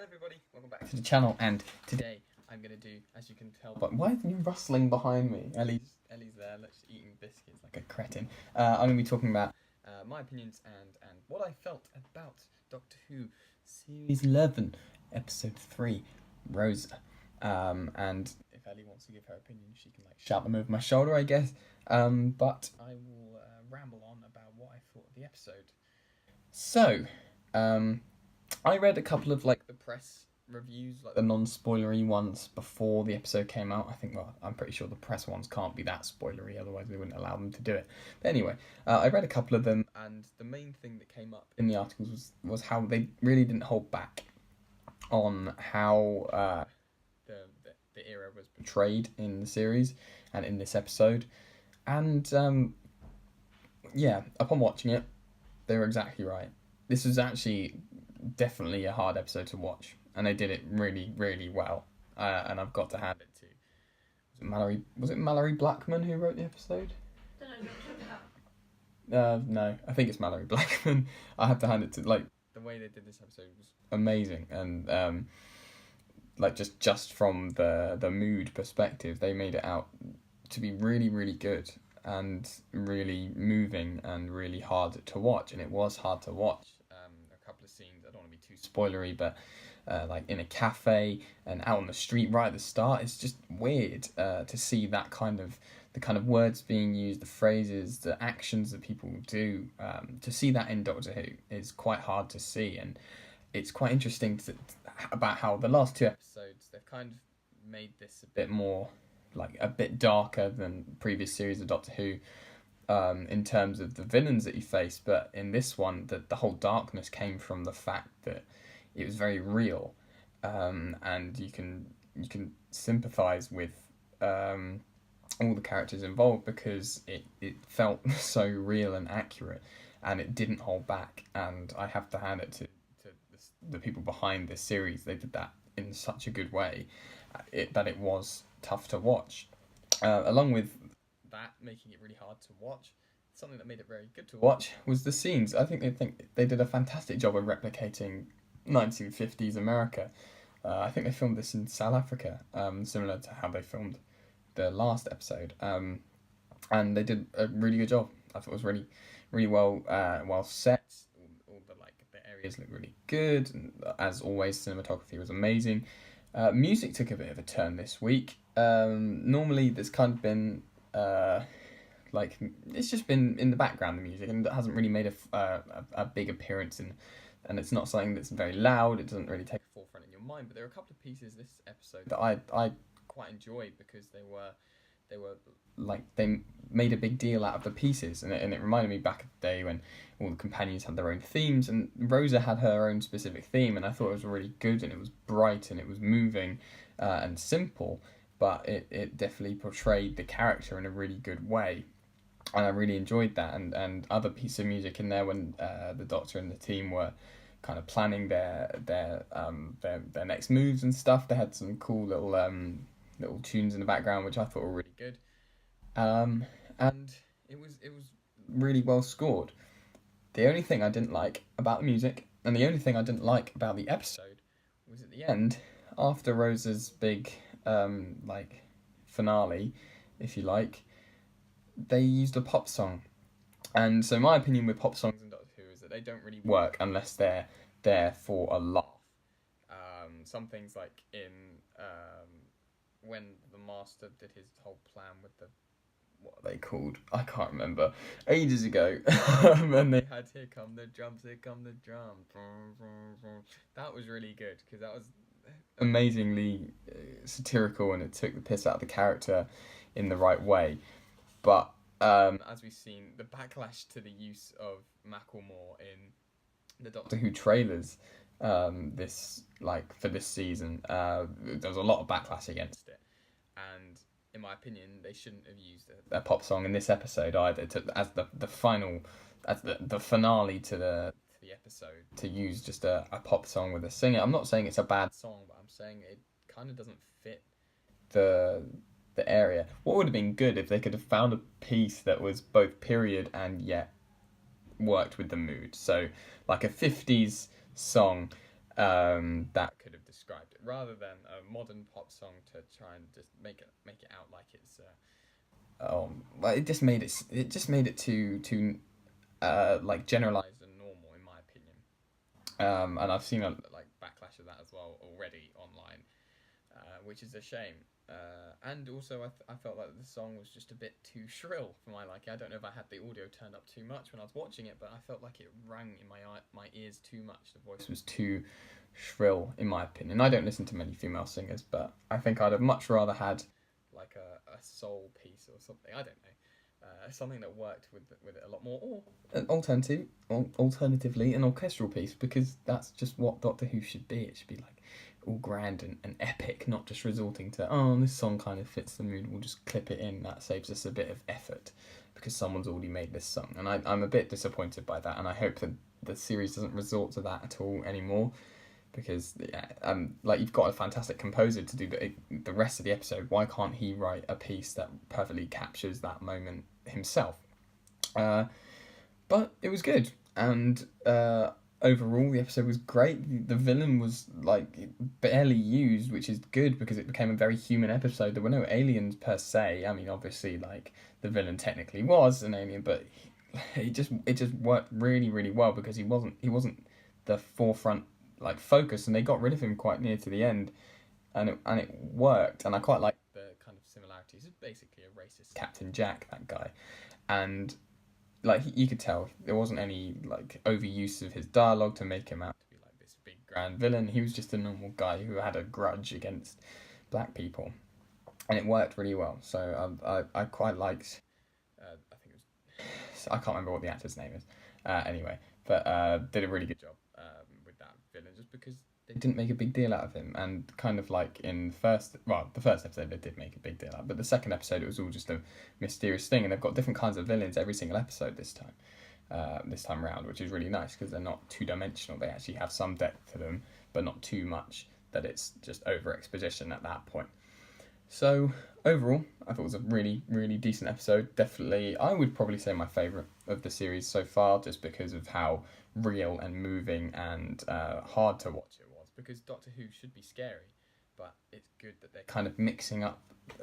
Hello everybody, welcome back to the channel, and today I'm going to do, as you can tell, but why are you rustling behind me? Ellie's there, she's eating biscuits like a cretin. I'm going to be talking about my opinions and what I felt about Doctor Who Series 11, Episode 3, Rosa. And if Ellie wants to give her opinion, she can shout them over my shoulder, I guess. But I will ramble on about what I thought of the episode. So, I read a couple of the press reviews, the non-spoilery ones before the episode came out. I'm pretty sure the press ones can't be that spoilery, otherwise they wouldn't allow them to do it. But anyway, I read a couple of them, and the main thing that came up in the articles was how they really didn't hold back on how the era was portrayed in the series and in this episode. And upon watching it, they were exactly right. This was actually definitely a hard episode to watch, and they did it really, really well. And I've got to hand it to was it Mallory Blackman who wrote the episode? I don't know what you're talking about. No, I think it's Mallory Blackman. I have to hand it to the way they did this episode was amazing, and just from the mood perspective, they made it out to be really, really good and really moving and really hard to watch. And it was hard to watch. A couple of scenes, I don't want to be too spoilery, but in a cafe and out on the street right at the start, it's just weird to see the kind of words being used, the phrases, the actions that people do. To see that in Doctor Who is quite hard to see, and it's quite interesting about how the last two episodes, they've kind of made this a bit more, a bit darker than previous series of Doctor Who, in terms of the villains that you face. But in this one, the whole darkness came from the fact that it was very real, and you can sympathise with all the characters involved because it felt so real and accurate, and it didn't hold back. And I have to hand it to the people behind this series. They did that in such a good way that it was tough to watch. Along with that, making it really hard to watch, something that made it very good to watch was the scenes. I think they did a fantastic job of replicating 1950s America. I think they filmed this in South Africa, similar to how they filmed the last episode, and they did a really good job. I thought it was really, really well set. All the areas looked really good, and as always, cinematography was amazing. Music took a bit of a turn this week. Normally there's kind of been it's just been in the background, the music, and it hasn't really made a big appearance, and it's not something that's very loud. It doesn't really take a forefront in your mind. But there are a couple of pieces this episode that I quite enjoyed because they made a big deal out of the pieces, and it reminded me back of the day when all the companions had their own themes, and Rosa had her own specific theme, and I thought it was really good, and it was bright, and it was moving and simple, but it definitely portrayed the character in a really good way, and I really enjoyed that. And other piece of music in there when the Doctor and the team were kind of planning their next moves and stuff. They had some cool little tunes in the background which I thought were really good, and it was really well scored. The only thing I didn't like about the music, and the only thing I didn't like about the episode, was at the end, after Rosa's big finale, if you like, they used a pop song. And so my opinion with pop songs in Doctor Who is that they don't really work unless they're there for a laugh. Some things when the Master did his whole plan with what are they called? I can't remember. Ages ago. And they had Here Come the Drums, Here Come the Drums. That was really good, because that was amazingly satirical, and it took the piss out of the character in the right way. But as we've seen, the backlash to the use of Macklemore in the Doctor Who trailers for this season, there was a lot of backlash against it, and in my opinion, they shouldn't have used a pop song in this episode either, as the finale to the episode, to use just a pop song with a singer. I'm not saying it's a bad song, but I'm saying it kind of doesn't fit the area. What would have been good if they could have found a piece that was both period and yet worked with the mood. So a 50s song that could have described it, rather than a modern pop song to try and just make it out like it's. Well, it just made it too like generalized and normal in my opinion. And I've seen a like backlash of that as well already online, which is a shame. And also, I felt like the song was just a bit too shrill for my liking. I don't know if I had the audio turned up too much when I was watching it, but I felt like it rang in my ears too much. The voice was too shrill, in my opinion. I don't listen to many female singers, but I think I'd have much rather had like a soul piece or something. I don't know. Something that worked with it a lot more, or an alternatively, an orchestral piece, because that's just what Doctor Who should be. It should be like all grand and epic, not just resorting to, oh, this song kind of fits the mood, we'll just clip it in. That saves us a bit of effort because someone's already made this song, and I'm a bit disappointed by that, and I hope that the series doesn't resort to that at all anymore, because yeah, like, you've got a fantastic composer to do the rest of the episode. Why can't he write a piece that perfectly captures that moment himself? But it was good, and overall the episode was great. The villain was like barely used, which is good because it became a very human episode. There were no aliens per se. I mean, obviously, like, the villain technically was an alien, but it just worked really, really well because he wasn't the forefront like focus, and they got rid of him quite near to the end, and it worked. And I quite like the kind of similarities. It's basically a racist Captain Jack, that guy, and like you could tell there wasn't any like overuse of his dialogue to make him out to be like this big grand villain. He was just a normal guy who had a grudge against black people, and it worked really well. So I quite liked. I think it was. I can't remember what the actor's name is. Anyway, but did a really good job with that villain, just because they didn't make a big deal out of him, and kind of like in the first episode they did make a big deal out, but the second episode it was all just a mysterious thing, and they've got different kinds of villains every single episode this time round, which is really nice because they're not two-dimensional. They actually have some depth to them, but not too much that it's just over exposition at that point. So overall, I thought it was a really, really decent episode. Definitely, I would probably say my favourite of the series so far, just because of how real and moving and hard to watch it was. Because Doctor Who should be scary, but it's good that they're kind of mixing up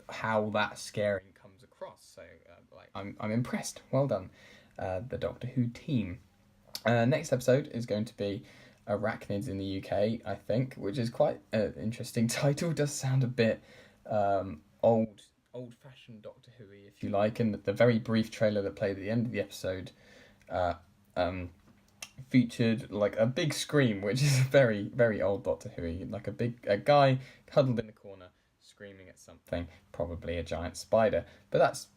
how that scaring comes across. So, I'm impressed. Well done, the Doctor Who team. Next episode is going to be Arachnids in the UK, I think, which is quite an interesting title. Does sound a bit old-fashioned Doctor Who-y, if you like, and the very brief trailer that played at the end of the episode featured like a big scream, which is very, very old Doctor Who-y, like a guy huddled in the corner screaming at something, probably a giant spider. But that's,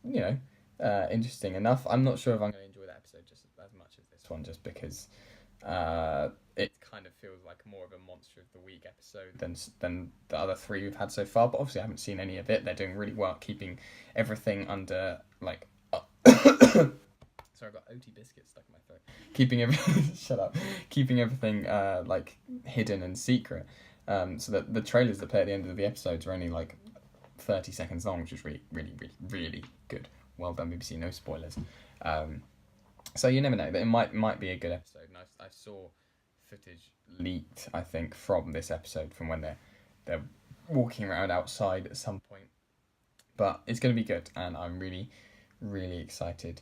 interesting enough. I'm not sure if I'm going to enjoy that episode just as much as this one, just because it kind of feels like more of a Monster of the Week episode than the other three we've had so far. But obviously I haven't seen any of it. They're doing really well keeping everything under like sorry, I've got OT biscuits stuck in my throat. Keeping everything shut up. Keeping everything like hidden and secret. So that the trailers that play at the end of the episodes are only like 30 seconds long, which is really, really, really, really good. Well done, BBC. No spoilers. So you never know. It might be a good episode. And I saw footage leaked, I think, from this episode, from when they're walking around outside at some point. But it's going to be good, and I'm really, really excited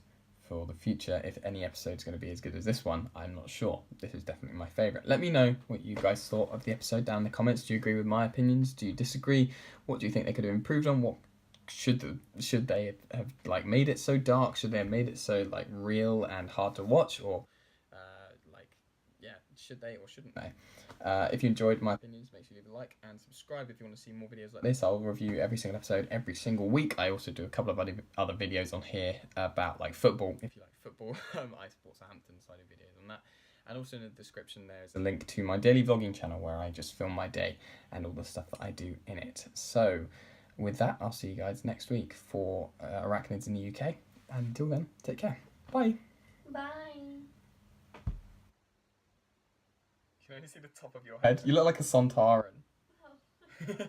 for the future. If any episode's going to be as good as this one, I'm not sure. This is definitely my favourite. Let me know what you guys thought of the episode down in the comments. Do you agree with my opinions? Do you disagree? What do you think they could have improved on? What should they have like made it so dark? Should they have made it so like real and hard to watch? Or should they or shouldn't they? If you enjoyed my opinions, make sure you leave a like and subscribe if you want to see more videos like this. I'll review every single episode every single week. I also do a couple of other videos on here about like football. If you like football, I support Southampton, so I do videos on that. And also in the description there is a link to my daily vlogging channel where I just film my day and all the stuff that I do in it. So with that, I'll see you guys next week for Arachnids in the UK. And until then, take care. Bye. Bye. You can only see the top of your head. You look like a Sontaran. Oh.